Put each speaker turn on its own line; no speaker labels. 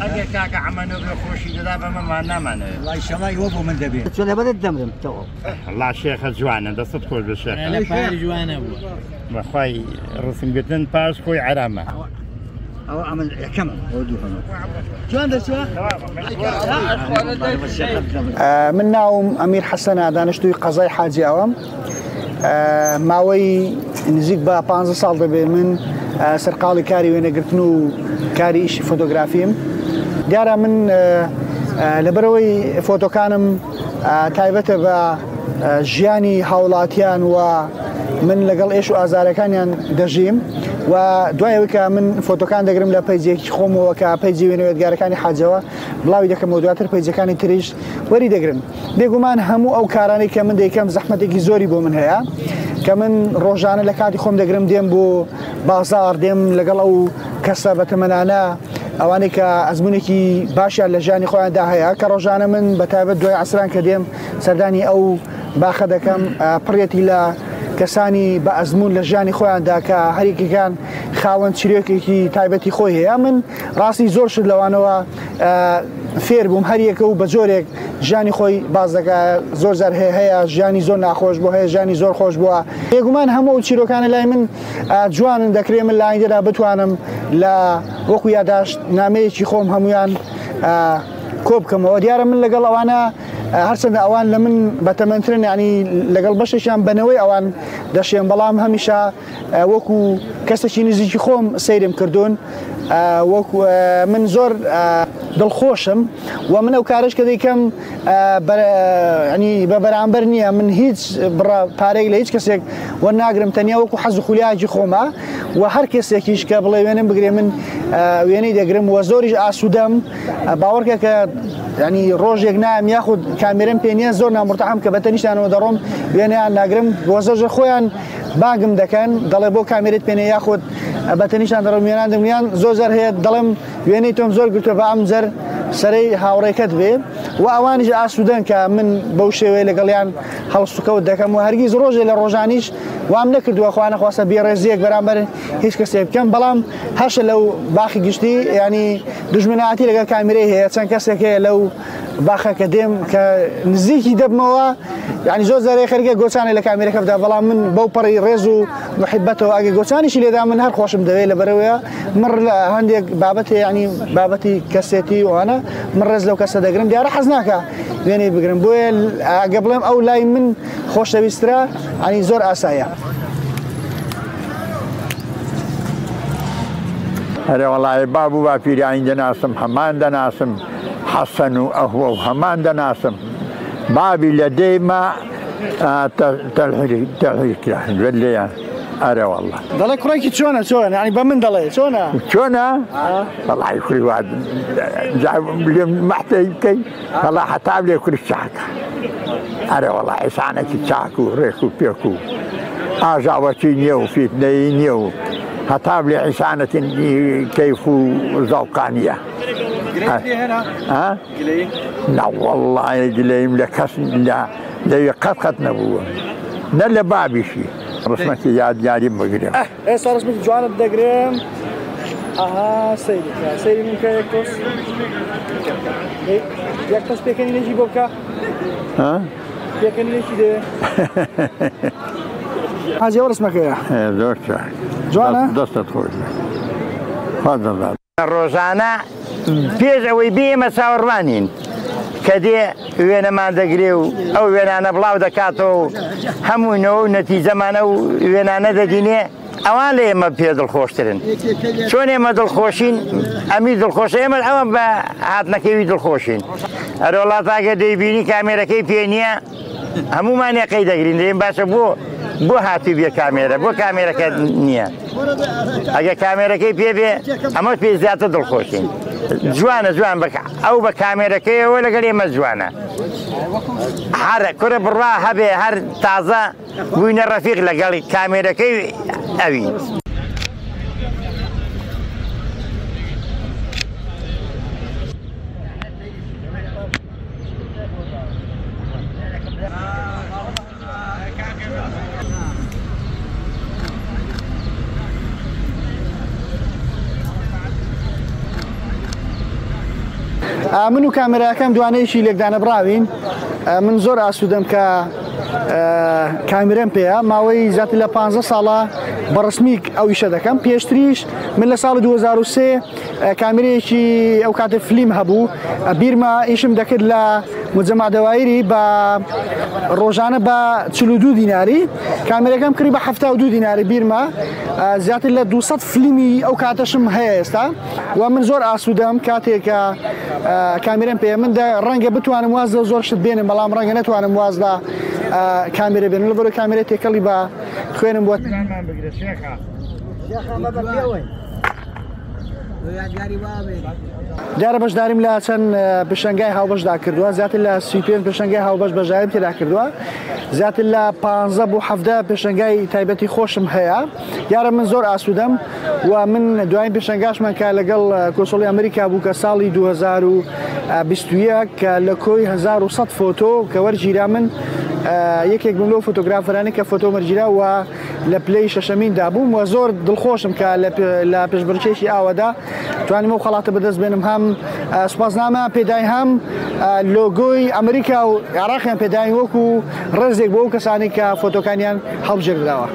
اگر کاک عمانو بخوشی دادا بمەمان نامانەوێت
وای شەڵای وە بۆ من دەبێت
چۆن لەبەرت دەمرم تەواو
الله شێخە جوانە دەستت خۆش بە شێخ
لە پاری جوانە بووە
بەخوای ڕسمگرتن پاش خۆی عرامە
ئەو ئەمن یەکەمە ئەو دووهەمە جوان دەچوە
من ناوم ئەمیر حەسەنە دانیشتووی قەزای حاجی ئەوەم ماوەی نزیک بە 15 ساڵ دەبێت من سەرقاڵی کاری وێنەگرتن و کاری ئیشی فۆتۆگرافیم دیارە من لەبەرەوەی فۆتۆکانم تایبەتە بە ژیانی هاوڵاتیان و من لەگەڵ ئێش و ئازارەکانیان دەژیم و دوایەوەی کە من فۆتۆکان دەگرم لە پەیجێکی خۆمەوە کە پەیجی وێنەوێتگارەکانی حاجەوە بڵاوی دەکەمەوە دواتر پەیجەکانی تریش وەری دەگرن بێگومان هەموو ئەو کارانەی کە من دەیکەم زەحمەتێکی زۆری بۆ من هەیە کە من ڕۆژانە لە کاتی خۆم دەگرم دێم بۆ بازار دێم لەگەڵ ئەو کەسە بەتەمەنانە ئەوانەی کە ئەزمونێکی باشیان لە ژیانی خۆیاندا هەیە کە ڕۆژانە من بەتایبەت دوای عەسران کە دێم سەردانی ئەو باخە دەکەم پڕێتی لە کەسانی بە ئەزمون لە ژیانی خۆیاندا کە هەریەکەکان خاوەن چیرۆکێکی تایبەتی خۆی هەیە من ڕاستی زۆر شت لەوانەوە فێر بووم هەریەکە و بە جۆرێک ژیانی خۆی باز دەکە زۆر زار هەیە ژیانی زۆر ناخۆش بوو هەیە ژیانی زۆر خۆش بووە بێگومان هەموو چیرۆکانە لای من جوانن دەکرێت من لە ئایندەدا بتوانم لە وەکو یاداشت نامەیەکی خۆم هەمویان کۆ بکەمەوە دیارە من لەگەڵ ئەوانە هەرچەندە ئەوان لە من بەتەمەنترن ینی لەگەڵ بەشێکیان بنەوەی ئەوان دەشێن بەڵام هەمیشە وەکو کەسێکی نزیکی خۆم سەیرم کردوون وەکو من زۆر دڵخۆشم و من ئەو کارش کە دەیکەم بە بەرامبەر نییە من هیچ پارێک لە هیچ کەسێک وەرناگرم تەنیا وەکو حەز و خولیایەکی خۆمە و هەر کەسێکیش کە بڵێ وێنم بگرێ من وێنەی دەگرم و زۆریش ئاسوودەم باوەڕکە کە ینی ڕۆژێک نام یاخود کامێرەم پێ نییە زۆر نامڕتەحەم کە بەتەنیشتانەوە دەڕۆم وێنەیان ناگرم بۆ زۆر خۆیان باگم دەکەن دەڵێ بۆ کامێرێت پێنێ یاخود بەتەنیشتان دەڕۆم وێنان دەمیان زۆر زەر هەیە دەڵێم وێنەی تۆم زۆر گرتووە بە ئەم جەر سەرەی هاوڕێکەت بێ و ئەوانیش ئاسوودەن کە من بەو شێوەیە لەگەڵیان هەڵسوکەوت دەکەم و هەرگیز ڕۆژێ لە ڕۆژانیش وام نەکردووە خوانە خواستە بێڕێزیەک بەرامبەر هیچ کەسێک بکەم بەڵام هەشە لەو باخی گشتی ینی دژمنایەتی لەگەڵ کامێرەی هەیە چەند کەسێک هەیە لەو باخە کە دێم کە نزیکی دەبمەوە ینی زۆر زارەی خەرگە گۆچانی لە کامێرەکە بدا بەڵام من بەو پەڕی ڕێز و محبەتەوە ئەگە گۆچانیشی لێدا من هەر خۆشم دەوێت لەبەرەوەیە من هەندێک بابەت ینی بابەتی کەسێتی وانە من ڕێز لەو کەسە دەگرم دیارە حەز ناکە وێنەی بگرم بۆیە ئەگە بڵێم ئەو لای من خۆشەویسترا ینی زۆر ئاسایە
هەرێ وەڵای بابوو با پیرانی دەناسم هەمان دەناسم حەسەن و ئەهوە و هەمان دەناسم بابی لە دەیمە تەلحیرکرا لێیان ئەرێ وەڵڵا
دەڵێ کوڕێکی چۆنە چۆن ینی بە من دەڵێ چۆنە
وەڵای خوی وا مەحتەی بکەی وەڵا حەتا لێ کوری چاکە ئەرێ وەڵا ئێسانێکی چاک و ڕێک و پێک و ئاژاوەکی نییە و فیتنەی نییە و هەتا لێ عیسانەتی کەیف و زەوقانیە نەوەڵڵای گلەیم لە کەس لەوێ قەت نەبووە نە لە بابیشی ڕسمەتی یادیاریم بگرێم
ئێستا ڕسمەتی جوانت دەگرێم ئاها سەیری من کە یەک تۆس پێکەنینێکی بۆ بکە پێکەنینێکی دێ حاجەوە ڕسمەکەیە
زۆر
جوانە
دەستت خۆش
ڕۆژانە پێش ئەوەی بێمە چاوەڕوانین کە دێ وێنەمان دەگرێ و ئەو وێنانە بڵاو دەکاتەوە و هەمووینەوە و نەتیجەمانە و وێنانە دەدینێ ئەوان لە ئێمە پێ دڵخۆشترن چۆن ئێمە دڵخۆشین ئەمی دڵخۆشە ئێمە ئەوە بە هاتنەکەوی دڵخۆشین ئەرە وڵاتاگە دەیبینی کامێرەکەی پێ نییە هەمومان یەقەی دەگرین دەیم باشە بۆ هاتی بێ کامێرە بۆ کامێرەکە نییە ئەگە کامێرەکەی پێ بێ ئەمە پێ زیاتر دڵخۆشین جوانە جوان بکە ئەو بە کامێرەکەیەوە لەگەڵ ئێمە جوانە هەر کورە بڕوا هەبێ هەر تازە بووینە ڕەفیق لەگەڵ کامێرەکەی ئەوی
من و کامێراکەم دوانەیەکی لێکدانە براوین من زۆر ئاسوودەم کە کامێرەم پێەیە ماوەی زیاتر لە 15 ساڵە بەڕسمی ئەو ئیشە دەکەم پێشتریش من لە ساڵی 2003 کامێرەیەکی ئەو کاتە فلیم هەبوو بیرمە ئیشم دەکرد لە مجەمع دەوایری بە ڕۆژانە بە 42 دیناری کامێرەکەم کڕی بە 72 دیناری بیرمە زیاتر لە 200 فلیمی ئەو کاتەشم هەیە ئێستا و من زۆر ئاسوودەم کاتێکە کامێرەم پێ من ڕەنگە بتوانم واز لە زۆر شت بێنم بەڵام ڕەنگە نەتوانم واز لە کامێرە بێنم لەبەرەوەی کامێرە تێکەڵی بە خوێنم بۆ دیارە بەشداریم لە چەند پێشەنگای هاوبەشدا کردووە زیاتر لە 35 پێشەنگای هاوبەش بەژایم تێدا کردووە زیاتر لە 15 بۆ 17 پێشەنگای تایبەتی خۆشم هەیە دیارە من زۆر ئاسوودەم و من دوایین پێشەنگاشمان کە لەگەڵ کۆنسۆڵی ئەمریکا بوو کە ساڵی 2021 کە لە کۆی 1100 فۆتۆ کە وەرگیرا من یەکێک بووم لەو فۆتۆگرافەرانی کە فۆتۆ وەرگیرا و لە پلەی شەشەمیندا بووم و زۆر دڵخۆشم کە لە پێشبڕکێکی ئاوەدا توانیم ئەو خەڵاتە بەدەست بێنم هەم سوپاسنامە پێدای هەم لۆگۆی ئەمریکا و عێراقیان پێداین وەکو ڕێزێک بۆ ئەو کەسانی کە فۆتۆکانیان هەڵبژێردراوە.